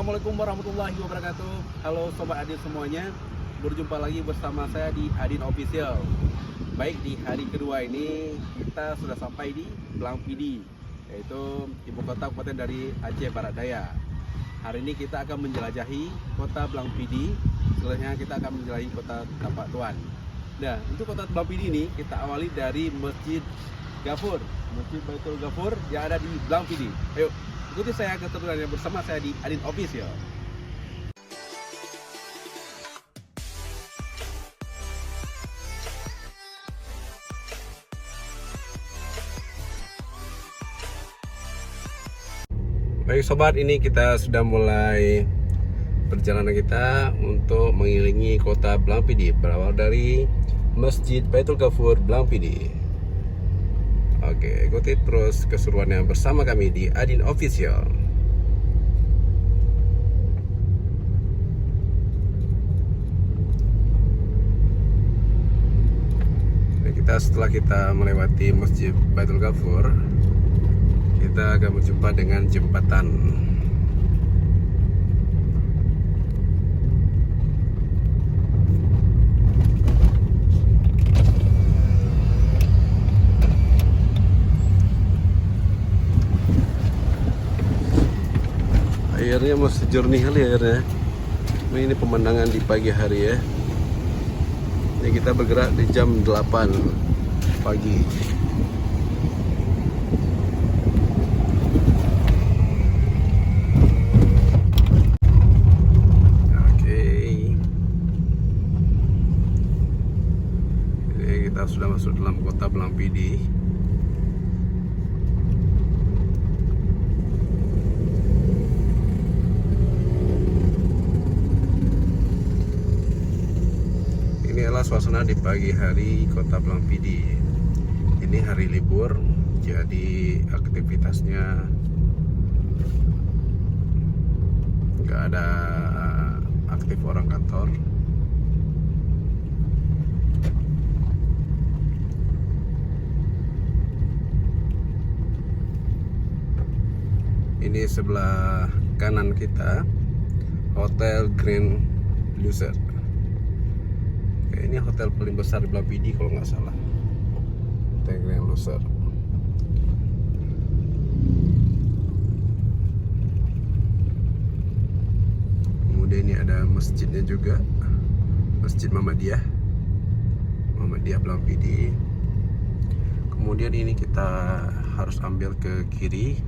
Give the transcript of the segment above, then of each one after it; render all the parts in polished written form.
Assalamualaikum warahmatullahi wabarakatuh. Halo Sobat Adin semuanya. Berjumpa lagi bersama saya di Adin Official. Baik, di hari kedua ini kita sudah sampai di Blang Pidi, yaitu ibu kota kabupaten dari Aceh Barat Daya. Hari ini kita akan menjelajahi kota Blang Pidi. Selanjutnya kita akan menjelajahi kota Tapak Tuan. Nah, untuk kota Blang Pidi ini kita awali dari Masjid Ghafur, Masjid Baitul Ghafur yang ada di Blang Pidi. Ayo, ikuti saya keterangannya bersama saya di Adin Official. Baik sobat, ini kita sudah mulai perjalanan kita untuk mengelilingi kota Blang Pidi, berawal dari Masjid Baitul Ghafur Blang Pidi. Oke, ikuti terus keseruannya bersama kami di Adin Official. Setelah kita melewati Masjid Baitul Ghafur, kita akan berjumpa dengan jembatan. Airnya masih jernih kali airnya. Ini pemandangan di pagi hari ya. Ini kita bergerak di jam 8 pagi. Oke. Ini kita sudah masuk dalam kota Blang Pidi. Inilah suasana di pagi hari kota Blang Pidi. Ini hari libur, jadi aktivitasnya nggak ada aktif orang kantor. Ini sebelah kanan kita Hotel Grand Lucerne. Ini hotel paling besar di Blang Pidi kalau nggak salah, Hotel Grand Lucerne. Kemudian ini ada masjidnya juga, Masjid Muhammadiyah Blang Pidi. Kemudian ini kita harus ambil ke kiri,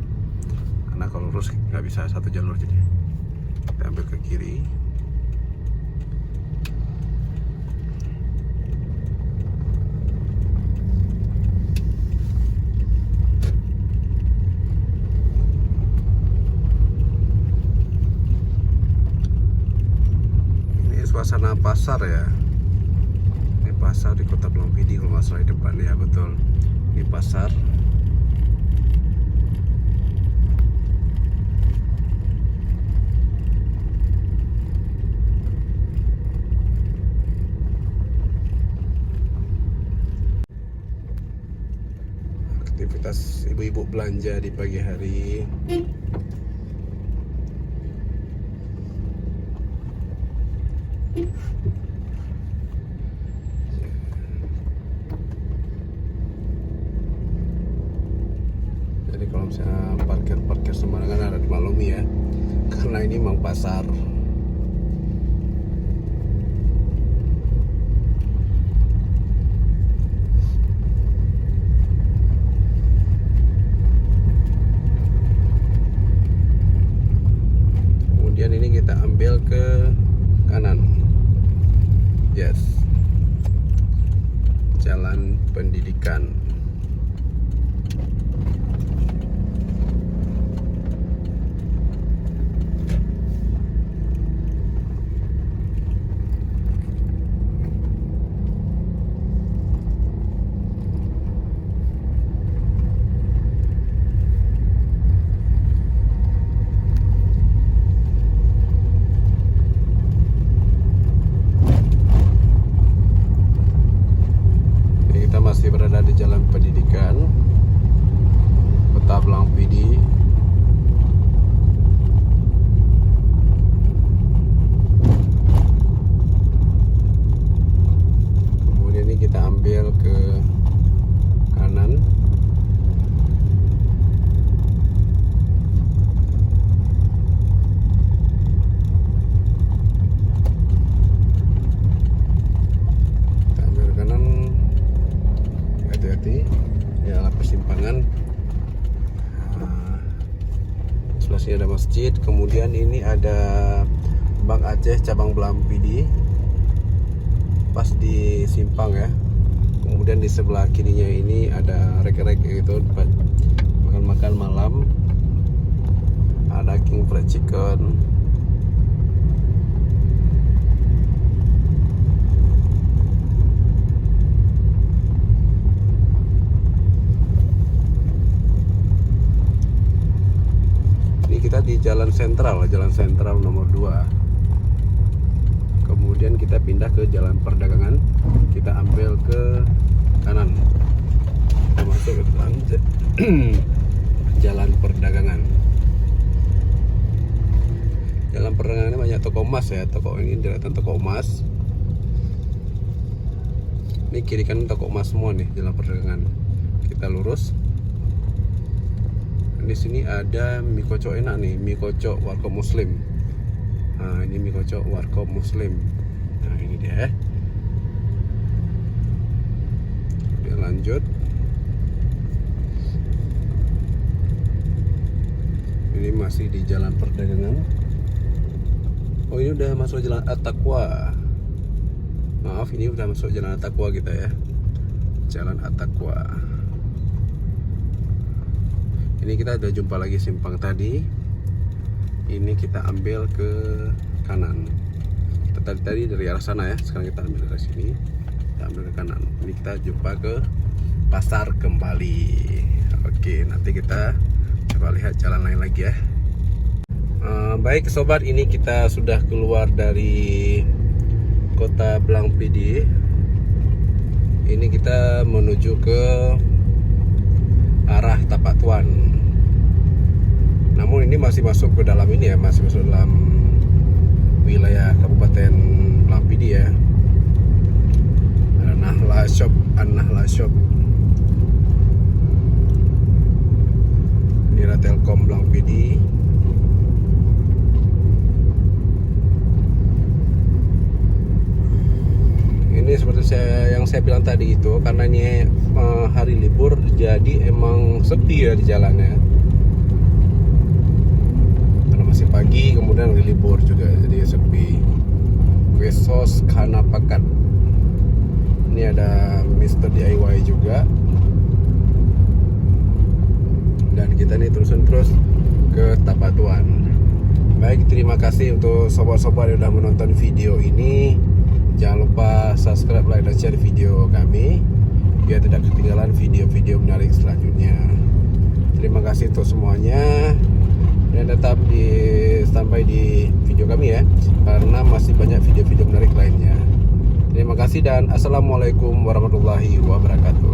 karena kalau lurus nggak bisa satu jalur, jadi kita ambil ke kiri. Suasana pasar ya. Ini pasar di kota Blang Pidi kalau nggak salah di depan ya, betul. Ini pasar. Aktivitas ibu-ibu belanja di pagi hari. Jadi kalau misalnya parkir sembarangan ada dimaklumi ya, karena ini memang pasar. Kemudian ini kita ambil ke kanan. Yes, Jalan Pendidikan. Jalan masjid. Kemudian ini ada Bank Aceh cabang Blampidi, pas di simpang ya. Kemudian di sebelah kirinya ini ada rek-rek gitu, tempat makan-makan malam. Ada King Fried Chicken. Ini kita di jalan sentral nomor 2. Kemudian kita pindah ke jalan perdagangan, kita ambil ke kanan, kita masuk ke dalam jalan perdagangan. Jalan perdagangan ini banyak toko emas ya, toko ini deretan toko emas. Ini kiri kanan toko emas semua nih, jalan perdagangan. Kita lurus. Di sini ada mie kocok enak nih, mie kocok warkop muslim. Nah, ini mie kocok warkop muslim. Nah, ini dia. Kita lanjut. Ini masih di jalan perdagangan. Oh, ini udah masuk jalan At-Taqwa. Maaf, ini udah masuk jalan At-Taqwa kita ya. Jalan At-Taqwa. Ini kita udah jumpa lagi simpang tadi. Ini kita ambil ke kanan. Kita tadi dari arah sana ya. Sekarang kita ambil dari sini. Kita ambil ke kanan. Ini kita jumpa ke pasar kembali. Oke, nanti kita coba lihat jalan lain lagi ya. Baik sobat, ini kita sudah keluar dari kota Blampidi. Ini kita menuju ke arah Tapak Tuan. Namun ini masih masuk ke dalam ini ya, masih masuk dalam wilayah Kabupaten Blampidi ya. Ada Nahla Shop, An-Nahla Shop. Ini ada Telkom Blampidi. Ini seperti yang saya bilang tadi itu, karena ini hari libur, jadi emang sepi ya di jalannya. Karena masih pagi, kemudian hari libur juga, jadi sepi. Kuesos Kana Pakat. Ini ada Mr. DIY juga. Dan kita nih terusin terus ke Tapak Tuan. Baik, terima kasih untuk sobat-sobat yang sudah menonton video ini. Jangan lupa subscribe, like, dan share video kami biar tidak ketinggalan video-video menarik selanjutnya. Terima kasih untuk semuanya, dan tetap sampai di video kami ya, karena masih banyak video-video menarik lainnya. Terima kasih dan assalamualaikum warahmatullahi wabarakatuh.